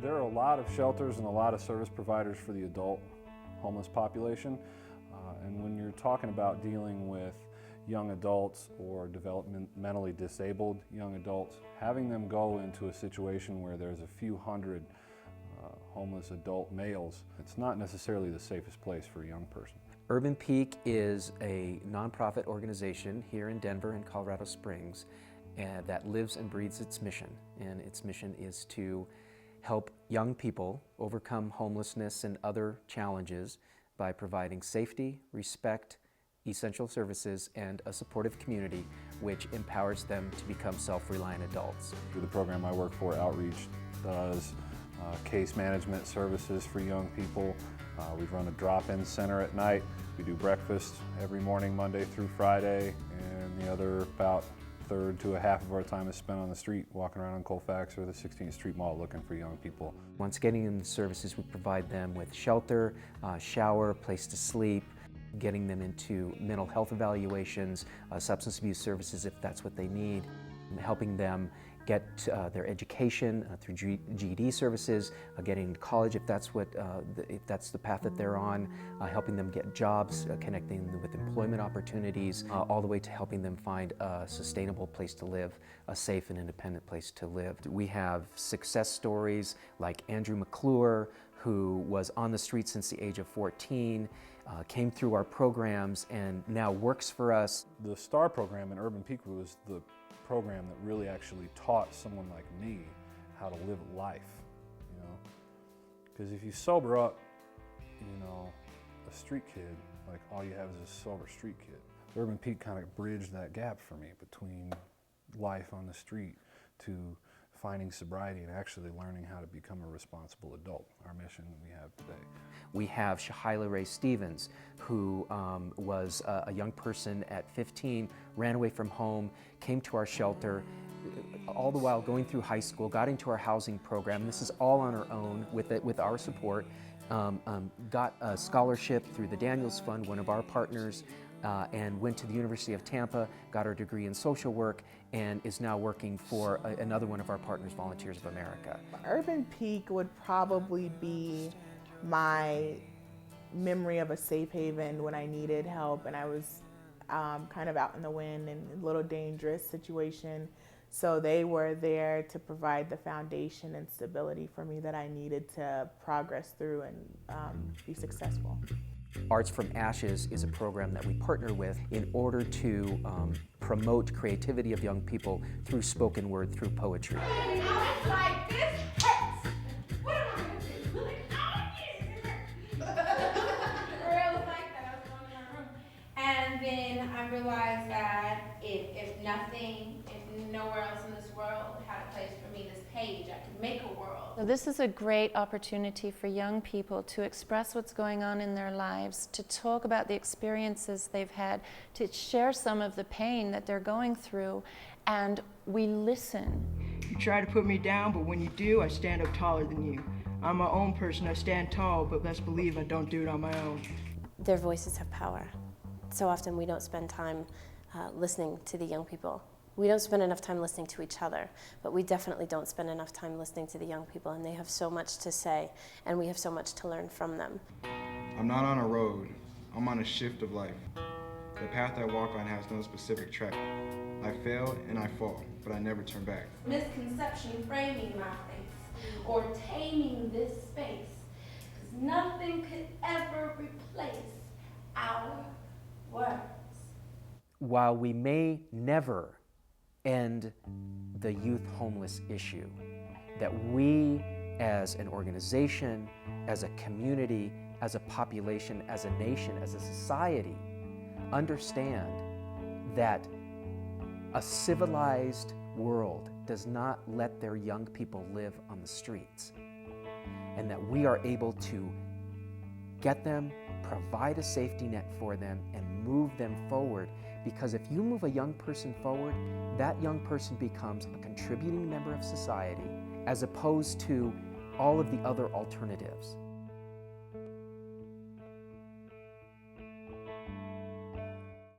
There are a lot of shelters and a lot of service providers for the adult homeless population. And when you're talking about dealing with young adults or developmentally disabled young adults, having them go into a situation where there's a few hundred homeless adult males, it's not necessarily the safest place for a young person. Urban Peak is a nonprofit organization here in Denver and Colorado Springs that lives and breathes its mission. And its mission is to help young people overcome homelessness and other challenges by providing safety, respect, essential services, and a supportive community which empowers them to become self-reliant adults. Through the program I work for, Outreach does case management services for young people. We run a drop-in center at night. We do breakfast every morning, Monday through Friday, and the other about third to a half of our time is spent on the street, walking around on Colfax or the 16th Street Mall looking for young people. Once getting in the services, we provide them with shelter, shower, place to sleep, getting them into mental health evaluations, substance abuse services if that's what they need, and helping them get their education through GED services, getting to college if that's the path that they're on, helping them get jobs, connecting them with employment opportunities, all the way to helping them find a sustainable place to live, a safe and independent place to live. We have success stories like Andrew McClure, who was on the street since the age of 14, came through our programs and now works for us. The STAR program in Urban Peak was the program that really actually taught someone like me how to live life, you know? Because if you sober up, you know, a street kid, like all you have is a sober street kid. Urban Peak kind of bridged that gap for me between life on the street to finding sobriety and actually learning how to become a responsible adult, our mission we have today. We have Shahyla Ray Stevens, who was a young person at 15, ran away from home, came to our shelter, all the while going through high school, got into our housing program. This is all on her own with our support. Got a scholarship through the Daniels Fund, one of our partners, and went to the University of Tampa, got her degree in social work, and is now working for another one of our partners, Volunteers of America. Urban Peak would probably be my memory of a safe haven when I needed help and I was kind of out in the wind and a little dangerous situation. So they were there to provide the foundation and stability for me that I needed to progress through and be successful. Arts from Ashes is a program that we partner with in order to promote creativity of young people through spoken word, through poetry. Like this hurts. What am I going to do? Like, For real, it was like that. I was going in my room. And then I realized that if nowhere else in this world had a place for me, this page, I could make a world. So this is a great opportunity for young people to express what's going on in their lives, to talk about the experiences they've had, to share some of the pain that they're going through, and we listen. You try to put me down, but when you do, I stand up taller than you. I'm my own person, I stand tall, but best believe I don't do it on my own. Their voices have power. So often we don't spend time listening to the young people. We don't spend enough time listening to each other, but we definitely don't spend enough time listening to the young people, and they have so much to say, and we have so much to learn from them. I'm not on a road, I'm on a shift of life. The path I walk on has no specific track. I fail and I fall, but I never turn back. Misconception framing my face, or taming this space, 'cause nothing could ever replace our words. While we may never end the youth homeless issue, that we as an organization, as a community, as a population, as a nation, as a society, understand that a civilized world does not let their young people live on the streets, and that we are able to get them, provide a safety net for them, and move them forward. Because if you move a young person forward, that young person becomes a contributing member of society as opposed to all of the other alternatives.